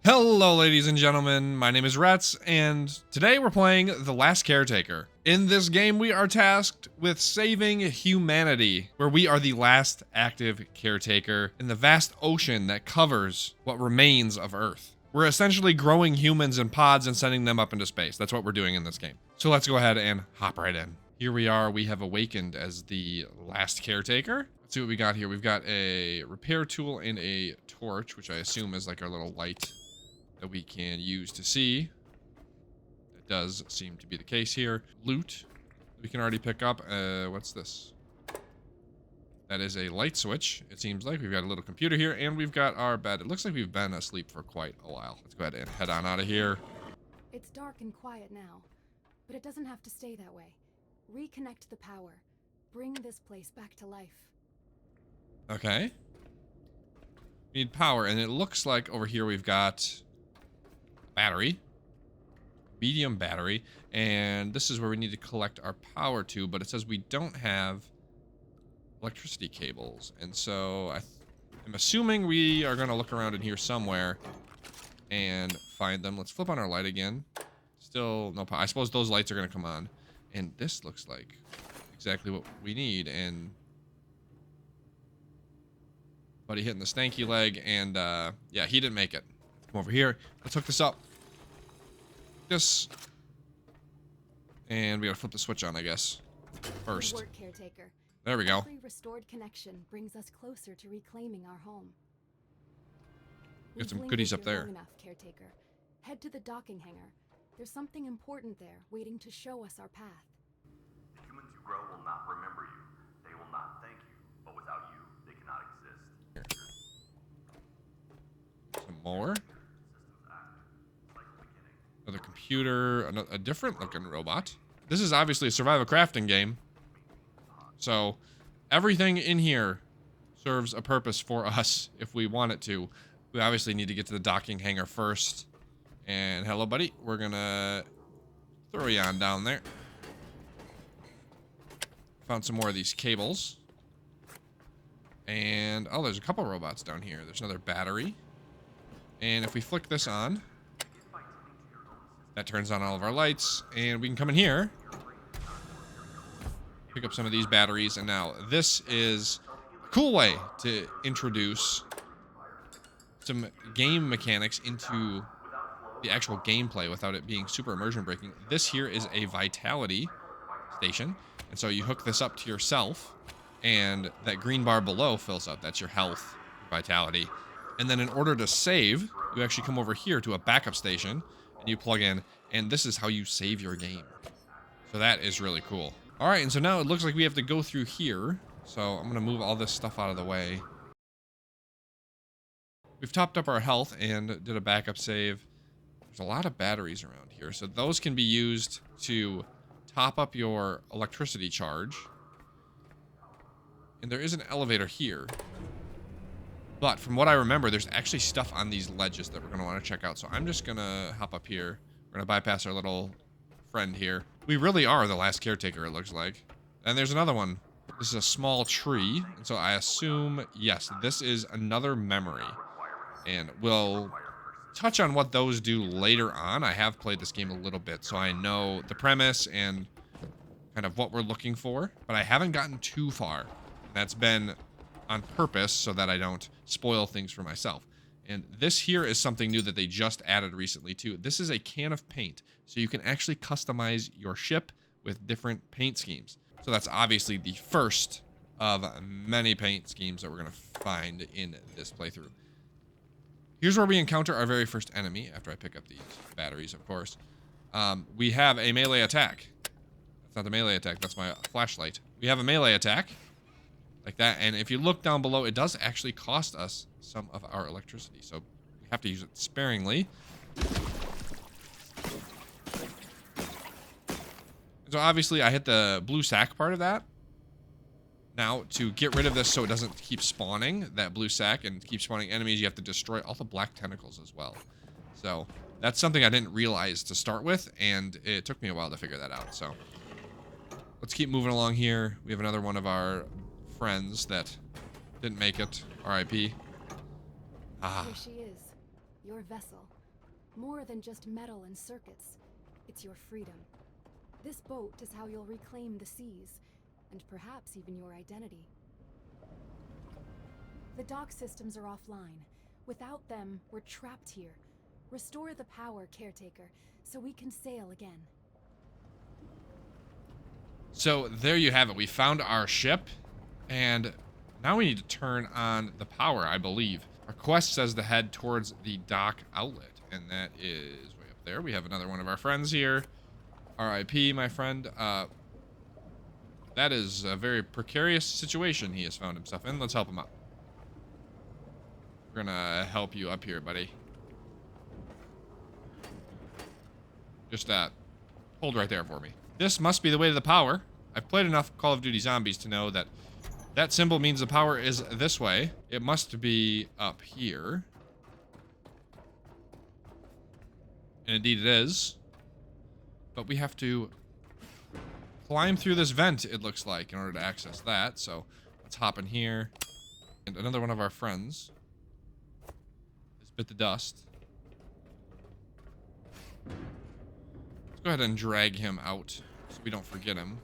Hello, ladies and gentlemen. My name is Rets, and today we're playing The Last Caretaker. In this game, we are tasked with saving humanity, where we are the last active caretaker in the vast ocean that covers what remains of Earth. We're essentially growing humans in pods and sending them up into space. That's what we're doing in this game. So let's go ahead and hop right in. Here we are. We have awakened as the last caretaker. Let's see what we got here. We've got a repair tool and a torch, which I assume is like our little light that we can use to see. That does seem to be the case here. Loot we can already pick up. What's this? That is a light switch. It seems like we've got a little computer here, and we've got our bed. It looks like we've been asleep for quite a while. Let's go ahead and head on out of here. It's dark and quiet now, but it doesn't have to stay that way. Reconnect the power. Bring this place back to life. Okay. We need power, and it looks like over here we've got battery, medium battery, and this is where we need to collect our power to, but it says we don't have electricity cables, and so I'm assuming we are going to look around in here somewhere and find them. Let's flip on our light again. Still no power. I suppose those lights are going to come on, and this looks like exactly what we need. And buddy hitting the stanky leg, and yeah, he didn't make it. Come over here. Let's hook this up. This. And we gotta flip the switch on, I guess. First. Good work, caretaker. There we go. Every restored connection brings us closer to reclaiming our home. Got some We've goodies lingered up here there. long enough, caretaker. Head to the docking hangar. There's something important there, waiting to show us our path. The humans you grow will not remember you. They will not thank you. But without you, they cannot exist. Some more. Systems active. Like the beginning. Another computer. A different looking robot. This is obviously a survival crafting game. So everything in here serves a purpose for us if we want it to. We obviously need to get to the docking hangar first. And hello, buddy. We're gonna throw you on down there. Found some more of these cables. And, oh, there's a couple robots down here. There's another battery. And if we flick this on, that turns on all of our lights. And we can come in here, pick up some of these batteries. And now this is a cool way to introduce some game mechanics into the actual gameplay without it being super immersion breaking. This here is a vitality station. And so you hook this up to yourself, and that green bar below fills up. That's your health, vitality. And then in order to save, you actually come over here to a backup station, and you plug in, and this is how you save your game. So that is really cool. All right, and so now it looks like we have to go through here. So I'm going to move all this stuff out of the way. We've topped up our health and did a backup save. There's a lot of batteries around here, so those can be used to top up your electricity charge. And there is an elevator here. But from what I remember, there's actually stuff on these ledges that we're going to want to check out. So I'm just going to hop up here. We're going to bypass our little friend here. We really are the last caretaker, it looks like. And there's another one. This is a small tree. And so I assume, yes, this is another memory. And we'll touch on what those do later on. I have played this game a little bit, so I know the premise and kind of what we're looking for. But I haven't gotten too far. That's been on purpose so that I don't spoil things for myself. And this here is something new that they just added recently too. This is a can of paint. So you can actually customize your ship with different paint schemes. So that's obviously the first of many paint schemes that we're going to find in this playthrough. Here's where we encounter our very first enemy, after I pick up these batteries, of course. We have a melee attack. That's not the melee attack, that's my flashlight. We have a melee attack, like that, and if you look down below, it does actually cost us some of our electricity, so we have to use it sparingly. So obviously, I hit the blue sack part of that. Now, to get rid of this so it doesn't keep spawning that blue sack and keep spawning enemies, you have to destroy all the black tentacles as well. So that's something I didn't realize to start with, and it took me a while to figure that out. So let's keep moving along here. We have another one of our friends that didn't make it. R.I.P. Here she is. your vessel. More than just metal and circuits. It's your freedom. This boat is how you'll reclaim the seas, and perhaps even your identity. The dock systems are offline. Without them, we're trapped here. Restore the power, Caretaker, so we can sail again. So there you have it. We found our ship, and now we need to turn on the power, I believe. Our quest says to head towards the dock outlet, and that is way up there. We have another one of our friends here. R.I.P., my friend. That is a very precarious situation he has found himself in. Let's help him out. We're gonna help you up here, buddy. Just hold right there for me. This must be the way to the power. I've played enough Call of Duty Zombies to know that that symbol means the power is this way. It must be up here. And indeed it is. But we have to climb through this vent, it looks like, in order to access that. So let's hop in here. And another one of our friends has bit the dust. Let's go ahead and drag him out so we don't forget him.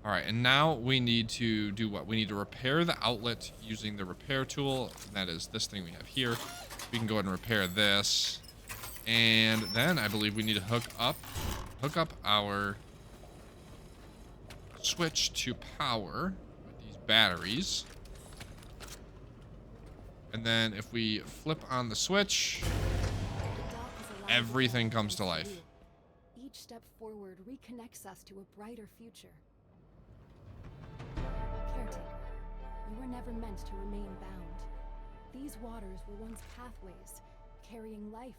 All right, and now we need to do what? We need to repair the outlet using the repair tool. And that is this thing we have here. We can go ahead and repair this. And then I believe we need to hook up our switch to power with these batteries. And then if we flip on the switch, everything comes to life. Each step forward reconnects us to a brighter future. Caretaker, you were never meant to remain bound. These waters were once pathways, carrying life,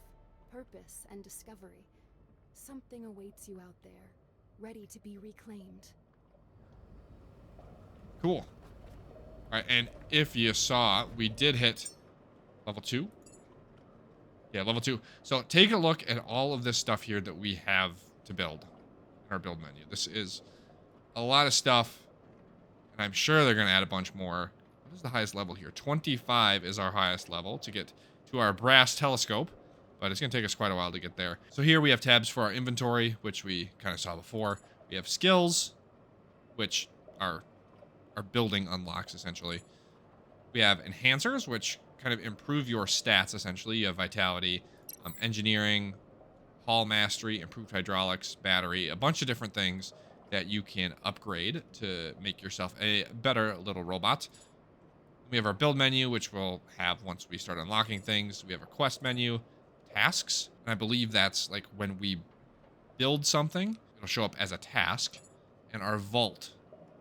purpose, and discovery. Something awaits you out there, ready to be reclaimed. Cool. All right, and if you saw, we did hit level 2. Yeah, level 2. So take a look at all of this stuff here that we have to build in our build menu. This is a lot of stuff, and I'm sure they're going to add a bunch more. What is the highest level here? 25 is our highest level to get to our brass telescope, but it's going to take us quite a while to get there. So here we have tabs for our inventory, which we kind of saw before. We have skills, which are our building unlocks, essentially. We have enhancers, which kind of improve your stats, essentially. You have vitality, engineering, hull mastery, improved hydraulics, battery, a bunch of different things that you can upgrade to make yourself a better little robot. We have our build menu, which we'll have once we start unlocking things. We have our quest menu, tasks, and I believe that's like when we build something, it'll show up as a task, and our vault,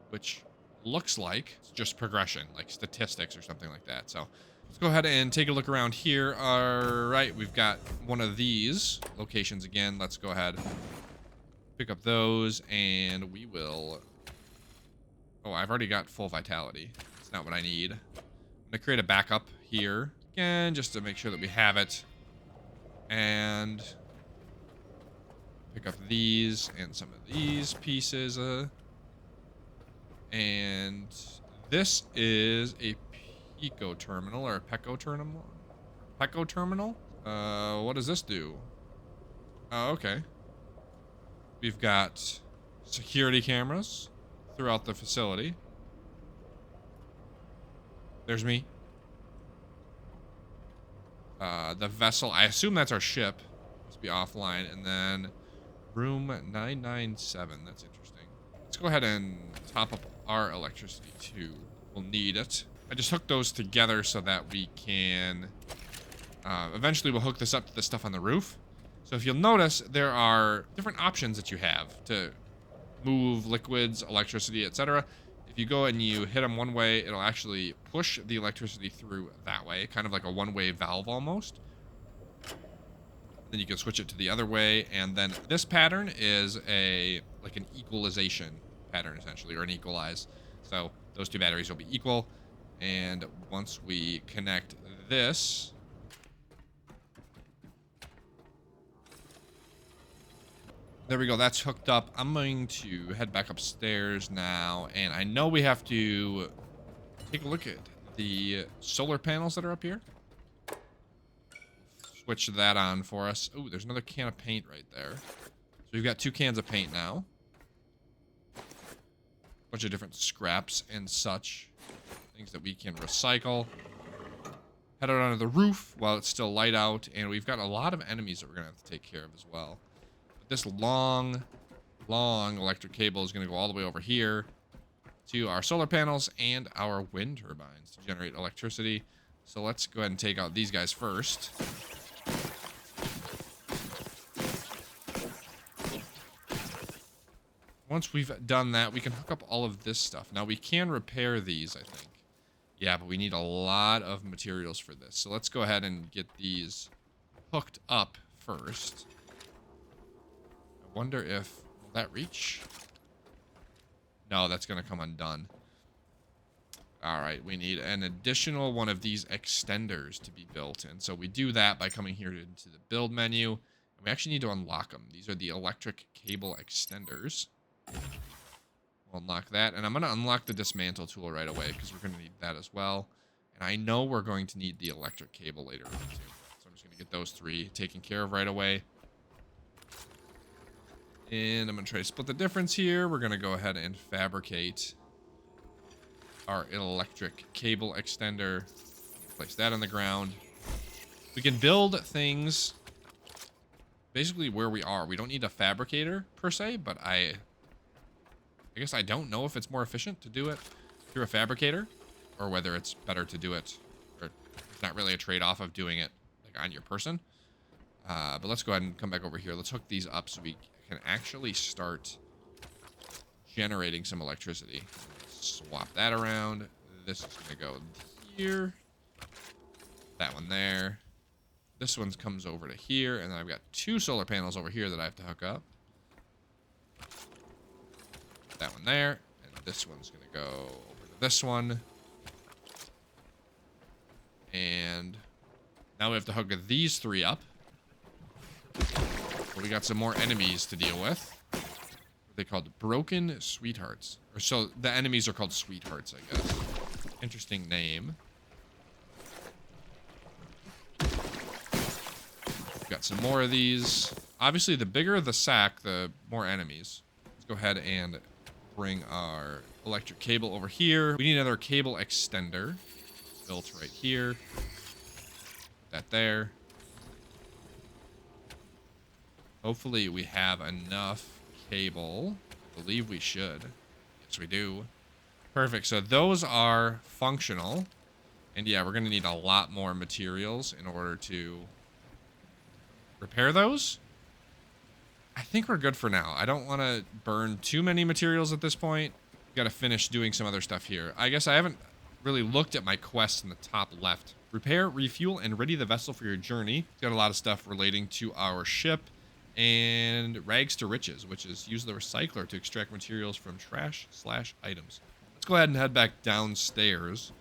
which looks like it's just progression, like statistics or something like that. So let's go ahead and take a look around here. All right, we've got one of these locations again. Let's go ahead, pick up those, and we will... Oh, I've already got full vitality. That's not what I need. I'm gonna create a backup here again, just to make sure that we have it. And pick up these and some of these pieces. And this is a Pico terminal or a Peco terminal. Peco terminal? What does this do? Oh, okay. We've got security cameras throughout the facility. There's me. The vessel, I assume that's our ship. Must be offline. And then room 997. That's interesting. Let's go ahead and top up our electricity too. We'll need it. I just hooked those together so that we can... eventually we'll hook this up to the stuff on the roof. So if you'll notice, there are different options that you have to move liquids, electricity, etc. If you go and you hit them one way, it'll actually push the electricity through that way, kind of like a one-way valve almost. Then you can switch it to the other way, and then this pattern is like an equalization pattern, essentially, or an equalize. So those two batteries will be equal, and once we connect this... There we go, that's hooked up. I'm going to head back upstairs now, and I know we have to take a look at the solar panels that are up here. Switch that on for us. Oh, there's another can of paint right there. So we've got 2 cans of paint now. Bunch of different scraps and such. Things that we can recycle. Head out onto the roof while it's still light out. And we've got a lot of enemies that we're going to have to take care of as well. But this long electric cable is going to go all the way over here to our solar panels and our wind turbines to generate electricity. So let's go ahead and take out these guys first. Once we've done that, we can hook up all of this stuff. Now, we can repair these, I think. Yeah, but we need a lot of materials for this. So let's go ahead and get these hooked up first. I wonder if... will that reach? No, that's going to come undone. All right, we need an additional one of these extenders to be built. And so we do that by coming here into the build menu. And we actually need to unlock them. These are the electric cable extenders. We'll unlock that. And I'm going to unlock the dismantle tool right away because we're going to need that as well. And I know we're going to need the electric cable later on too. So I'm just going to get those 3 taken care of right away. And I'm going to try to split the difference here. We're going to go ahead and fabricate our electric cable extender. Place that on the ground. We can build things basically where we are. We don't need a fabricator per se, but I guess I don't know if it's more efficient to do it through a fabricator or whether it's better to do it, or it's not really a trade-off of doing it like on your person. But let's go ahead and come back over here. Let's hook these up so we can actually start generating some electricity. Swap that around. This is going to go here. That one there. This one comes over to here, and then I've got 2 solar panels over here that I have to hook up. That one there, and this one's going to go over to this one. And now we have to hook these 3 up. So we got some more enemies to deal with. They're called broken sweethearts. Or so the enemies are called sweethearts, I guess. Interesting name. We've got some more of these. Obviously, the bigger the sack, the more enemies. Let's go ahead and bring our electric cable over here. We need another cable extender built right here. Put that there. Hopefully we have enough cable. I believe we should. Yes, we do. Perfect. So those are functional. And yeah, we're going to need a lot more materials in order to repair those. I think we're good for now. I don't want to burn too many materials at this point. Got to finish doing some other stuff here. I guess I haven't really looked at my quests in the top left. Repair, refuel, and ready the vessel for your journey. Got a lot of stuff relating to our ship. And rags to riches, which is use the recycler to extract materials from trash/items. Let's go ahead and head back downstairs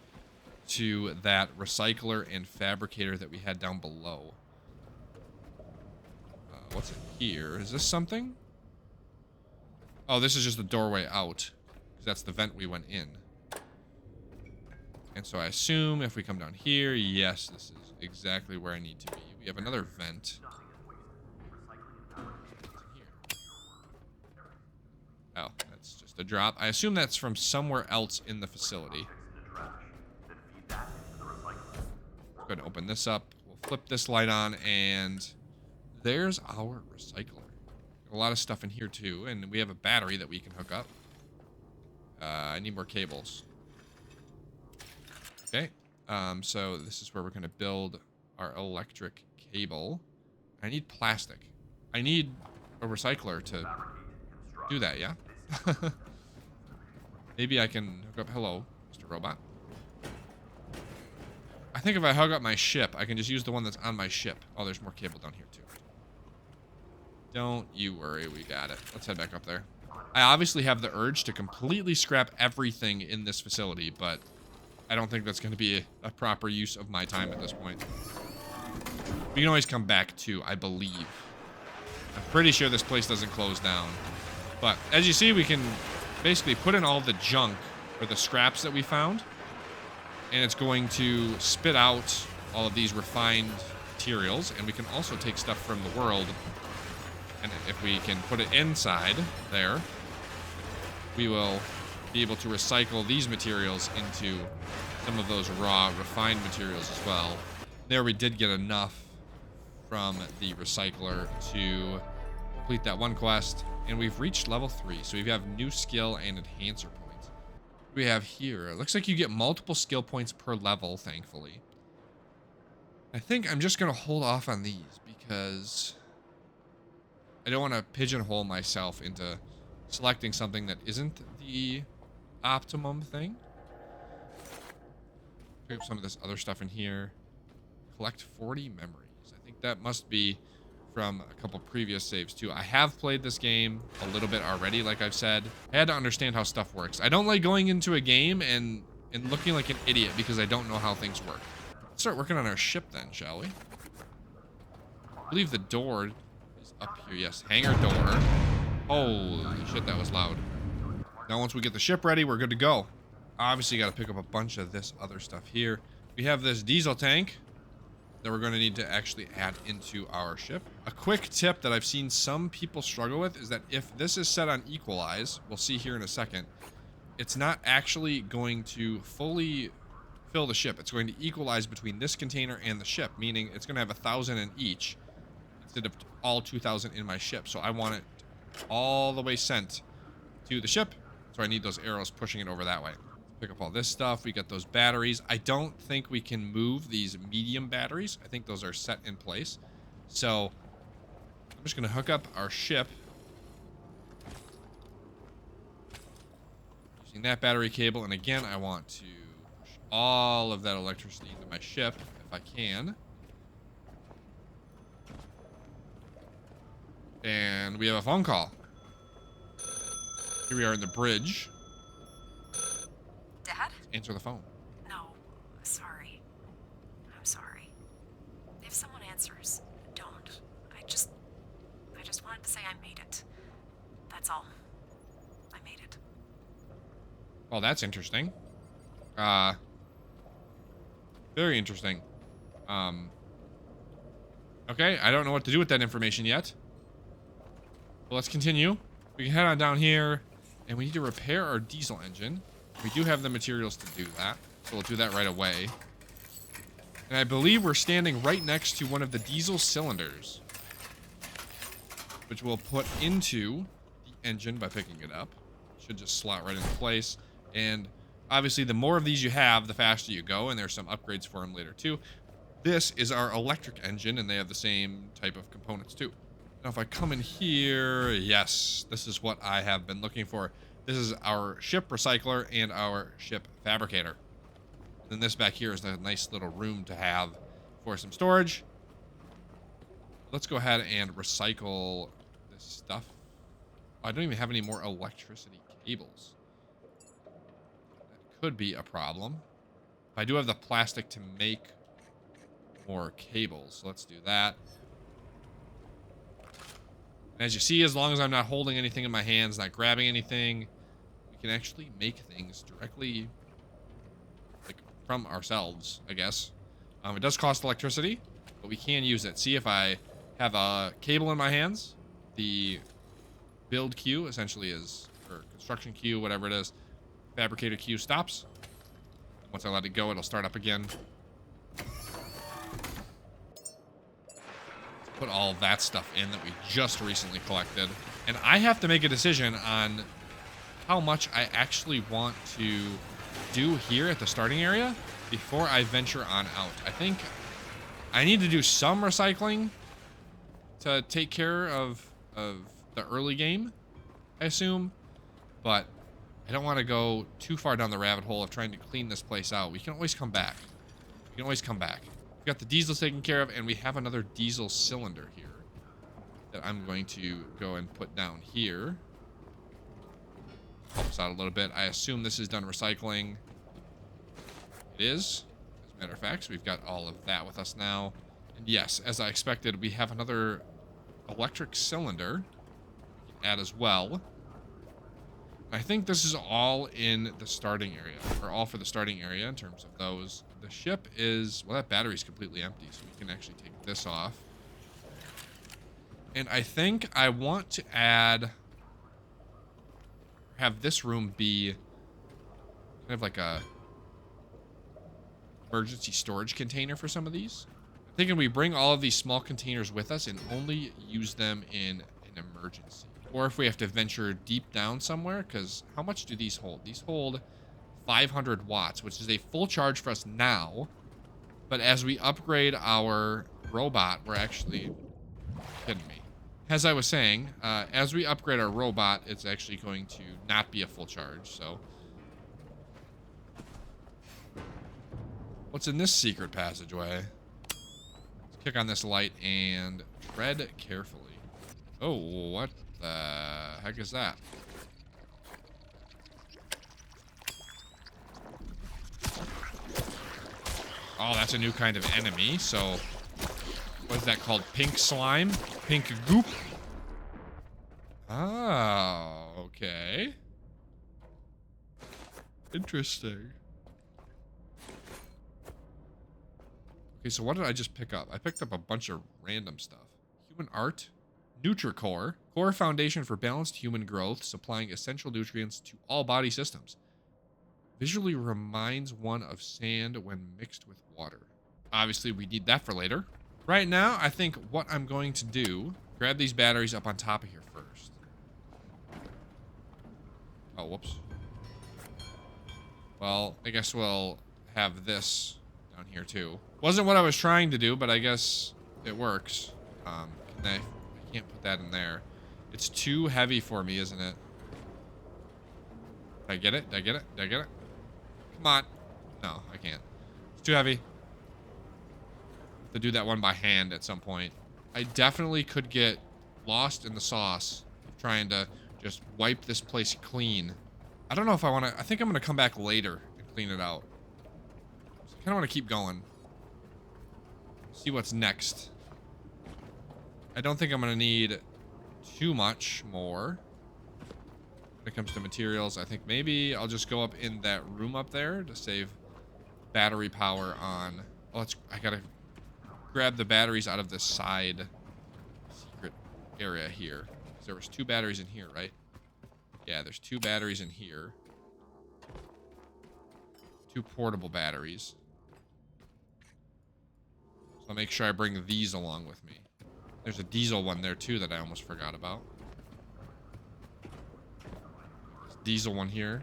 to that recycler and fabricator that we had down below. What's in here? Is this something? Oh, this is just the doorway out. Because that's the vent we went in. And so I assume if we come down here, yes, this is exactly where I need to be. We have another vent. Oh, that's just a drop. I assume that's from somewhere else in the facility. Go ahead and open this up. We'll flip this light on, and there's our recycler. A lot of stuff in here, too, and we have a battery that we can hook up. I need more cables. Okay, so this is where we're going to build our electric cable. I need plastic. I need a recycler to do that, yeah? Maybe I can hook up... Hello, Mr. Robot. I think if I hook up my ship, I can just use the one that's on my ship. Oh, there's more cable down here, too. Don't you worry, we got it. Let's head back up there. I obviously have the urge to completely scrap everything in this facility, but I don't think that's going to be a proper use of my time at this point. We can always come back, too, I believe. I'm pretty sure this place doesn't close down. But as you see, we can basically put in all the junk or the scraps that we found and it's going to spit out all of these refined materials, and we can also take stuff from the world, and if we can put it inside there, we will be able to recycle these materials into some of those raw refined materials as well. There we did get enough from the recycler to complete that one quest, and we've reached level 3, so we have new skill and enhancer points. What do we have here? It looks like you get multiple skill points per level, thankfully. I think I'm just going to hold off on these because I don't want to pigeonhole myself into selecting something that isn't the optimum thing. Pick up some of this other stuff in here. Collect 40 memories. I think that must be from a couple previous saves too. I have played this game a little bit already, like I've said. I had to understand how stuff works. I don't like going into a game and looking like an idiot because I don't know how things work. Let's start working on our ship then, shall we? I believe the door is up here. Yes, hangar door. Holy shit, that was loud. Now once we get the ship ready, we're good to go. Obviously got to pick up a bunch of this other stuff here. We have this diesel tank that we're going to need to actually add into our ship. A quick tip that I've seen some people struggle with is that if this is set on equalize, we'll see here in a second, it's not actually going to fully fill the ship. It's going to equalize between this container and the ship, meaning it's going to have 1,000 in each instead of all 2,000 in my ship. So I want it all the way sent to the ship. So I need those arrows pushing it over that way. Pick up all this stuff. We got those batteries. I don't think we can move these medium batteries. I think those are set in place. So I'm just going to hook up our ship using that battery cable. And again, I want to push all of that electricity into my ship if I can. And we have a phone call. Here we are in the bridge. Dad? Answer the phone. No, sorry. I'm sorry. If someone answers, don't. I just wanted to say I made it. That's all. I made it. Oh, that's interesting. Very interesting. Okay, I don't know what to do with that information yet. But let's continue. We can head on down here, and we need to repair our diesel engine. We do have the materials to do that, so we'll do that right away. And I believe we're standing right next to one of the diesel cylinders, which we'll put into the engine by picking it up. Should just slot right into place. And obviously, the more of these you have, the faster you go, and there's some upgrades for them later too. This is our electric engine, and they have the same type of components too. Now, if I come in here, yes, this is what I have been looking for. This is our ship recycler and our ship fabricator. Then this back here is a nice little room to have for some storage. Let's go ahead and recycle this stuff. I don't even have any more electricity cables. That could be a problem. I do have the plastic to make more cables, so let's do that. And as you see, as long as I'm not holding anything in my hands, not grabbing anything, we can actually make things directly like from ourselves, I guess. It does cost electricity, but we can use it. See, if I have a cable in my hands, the build queue essentially is, or construction queue, whatever it is, fabricator queue stops. Once I let it go, it'll start up again. Put all that stuff in that we just recently collected. And I have to make a decision on how much I actually want to do here at the starting area before I venture on out. I think I need to do some recycling to take care of the early game, I assume. But I don't want to go too far down the rabbit hole of trying to clean this place out. We can always come back. We can always come back. We got the diesel taken care of, and we have another diesel cylinder here that I'm going to go and put down here. Help us out a little bit. I assume this is done recycling. It is, as a matter of fact. So we've got all of that with us now. And yes, as I expected, we have another electric cylinder we can add as well. I think this is all in the starting area, or all for the starting area in terms of those. The ship is, well, that battery's completely empty, so we can actually take this off. And I think I want to have this room be kind of like a emergency storage container for some of these. I'm thinking we bring all of these small containers with us and only use them in an emergency. Or if we have to venture deep down somewhere, because how much do these hold? These hold 500 watts, which is a full charge for us now. But as we upgrade our robot, we're actually kidding me. As I was saying, as we upgrade our robot, it's actually going to not be a full charge, so. What's in this secret passageway? Let's kick on this light and tread carefully. Oh, what the heck is that? Oh, that's a new kind of enemy, so what's that called? Pink slime? Pink goop? Oh, okay. Interesting. Okay, so what did I just pick up? I picked up a bunch of random stuff. Human art. Nutricore. Core foundation for balanced human growth, supplying essential nutrients to all body systems. Visually reminds one of sand when mixed with water. Obviously, we need that for later. Right now, I think what I'm going to do, grab these batteries up on top of here first. Oh, whoops. Well, I guess we'll have this down here too. Wasn't what I was trying to do, but I guess it works. I can't put that in there. It's too heavy for me, isn't it? Did I get it? Did I get it? Did I get it? Come on. No, I can't. It's too heavy. To do that one by hand at some point. I definitely could get lost in the sauce trying to just wipe this place clean. I don't know if I want to. I think I'm going to come back later and clean it out. So I kind of want to keep going. See what's next. I don't think I'm going to need too much more when it comes to materials. I think maybe I'll just go up in that room up there to save battery power on. Oh, I got to grab the batteries out of this side secret area here. There was 2 batteries in here, right? Yeah, there's 2 batteries in here. 2 portable batteries. So I'll make sure I bring these along with me. There's a diesel one there too that I almost forgot about. There's a diesel one here.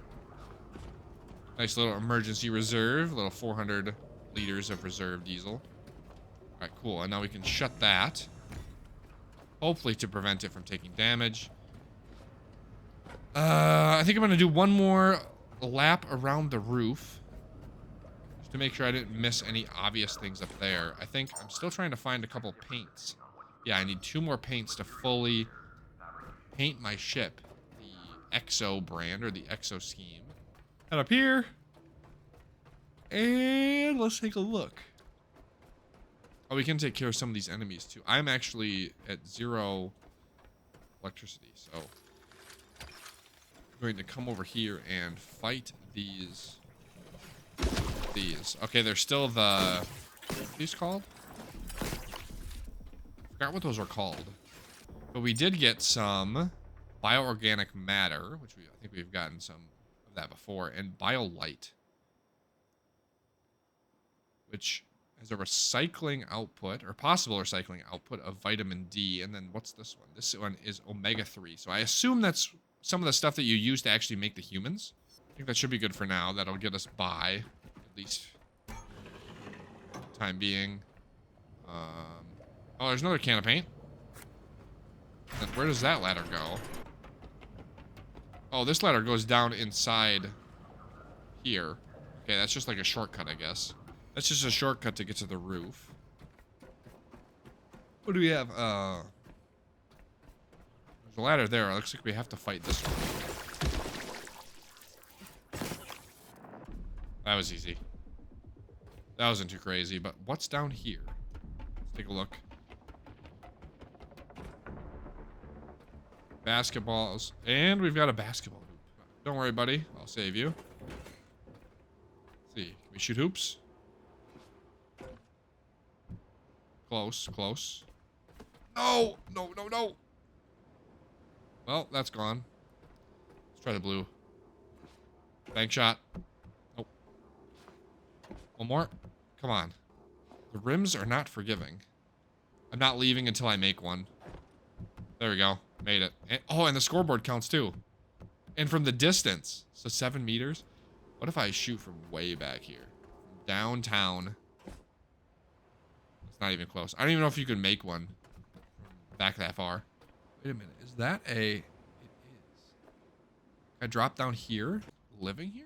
Nice little emergency reserve. Little 400 liters of reserve diesel. Alright, cool. And now we can shut that. Hopefully to prevent it from taking damage. I think I'm going to do one more lap around the roof. Just to make sure I didn't miss any obvious things up there. I think I'm still trying to find a couple paints. Yeah, I need 2 more paints to fully paint my ship. The Exo brand, or the Exo scheme. Head up here. And let's take a look. Oh, we can take care of some of these enemies too. I'm actually at 0 electricity, so I'm going to come over here and fight these. Okay, there's still the. What are these called? Forgot what those were called. But we did get some bioorganic matter, which I think we've gotten some of that before, and biolight, which has a recycling output, or possible recycling output of vitamin D. And then what's this one? This one is omega-3. So I assume that's some of the stuff that you use to actually make the humans. I think that should be good for now. That'll get us by, at least time being. Oh, there's another can of paint. And where does that ladder go? Oh, this ladder goes down inside here. Okay, that's just like a shortcut, I guess. That's just a shortcut to get to the roof. What do we have? There's a ladder there. It looks like we have to fight this one. That was easy. That wasn't too crazy, but what's down here? Let's take a look. Basketballs. And we've got a basketball hoop. Don't worry, buddy. I'll save you. Let's see. Can we shoot hoops? Close, close. No! No, no, no! Well, that's gone. Let's try the blue. Bank shot. Nope. One more. Come on. The rims are not forgiving. I'm not leaving until I make one. There we go. Made it. And, oh, and the scoreboard counts too. And from the distance. So 7 meters. What if I shoot from way back here? From downtown. It's not even close. I don't even know if you can make one from back that far. Wait a minute. Is that a... It is. Can I drop down here? Living here?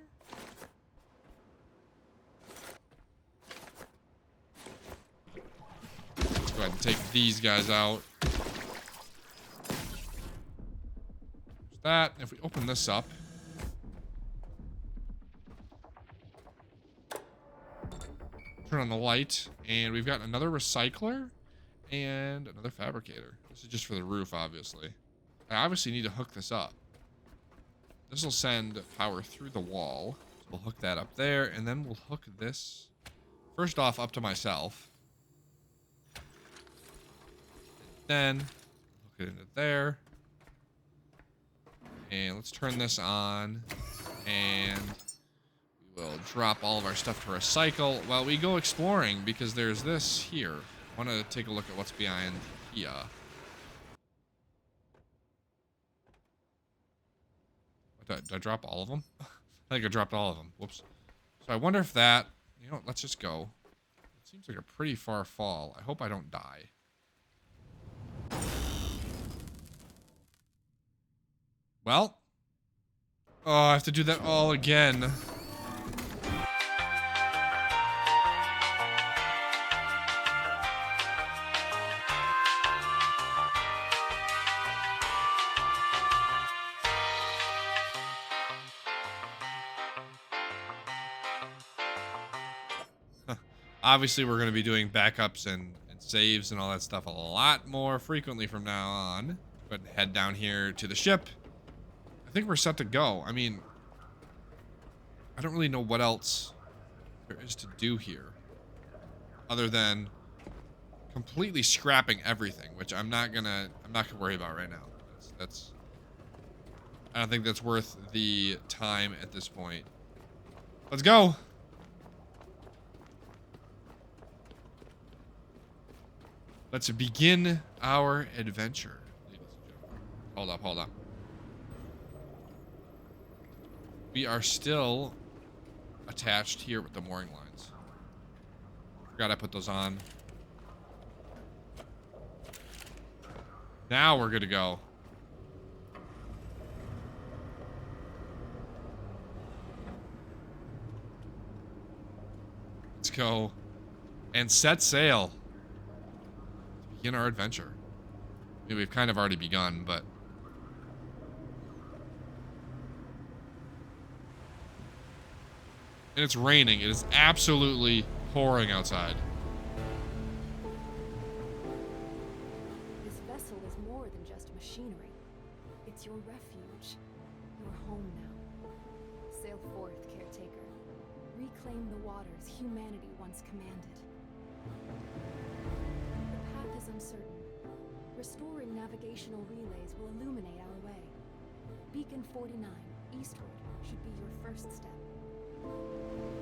Let's go ahead and take these guys out. There's that. If we open this up. Turn on the light. And we've got another recycler. And another fabricator. This is just for the roof, obviously. I obviously need to hook this up. This will send power through the wall. So we'll hook that up there. And then we'll hook this, first off, up to myself. Then hook it into there. And let's turn this on. And we will drop all of our stuff to recycle while we go exploring, because there's this here. I want to take a look at what's behind here. Did I drop all of them? I think I dropped all of them. Whoops. So I wonder if that... You know what? Let's just go. It seems like a pretty far fall. I hope I don't die. Well. Oh, I have to do that all again. Obviously, we're going to be doing backups and saves and all that stuff a lot more frequently from now on. Go ahead and head down here to the ship. I think we're set to go. I mean, I don't really know what else there is to do here. Other than completely scrapping everything, which I'm not gonna worry about right now. I don't think that's worth the time at this point. Let's go. Let's begin our adventure. Hold up, hold up. We are still attached here with the mooring lines. Forgot I put those on. Now we're good to go. Let's go and set sail. Begin our adventure. I mean, we've kind of already begun, but... And it's raining. It is absolutely pouring outside. This vessel is more than just machinery. It's your refuge. Your home now. Sail forth, Caretaker. Reclaim the waters humanity once commanded. The path is uncertain. Restoring navigational relays will illuminate our way. Beacon 49, eastward, should be your first step.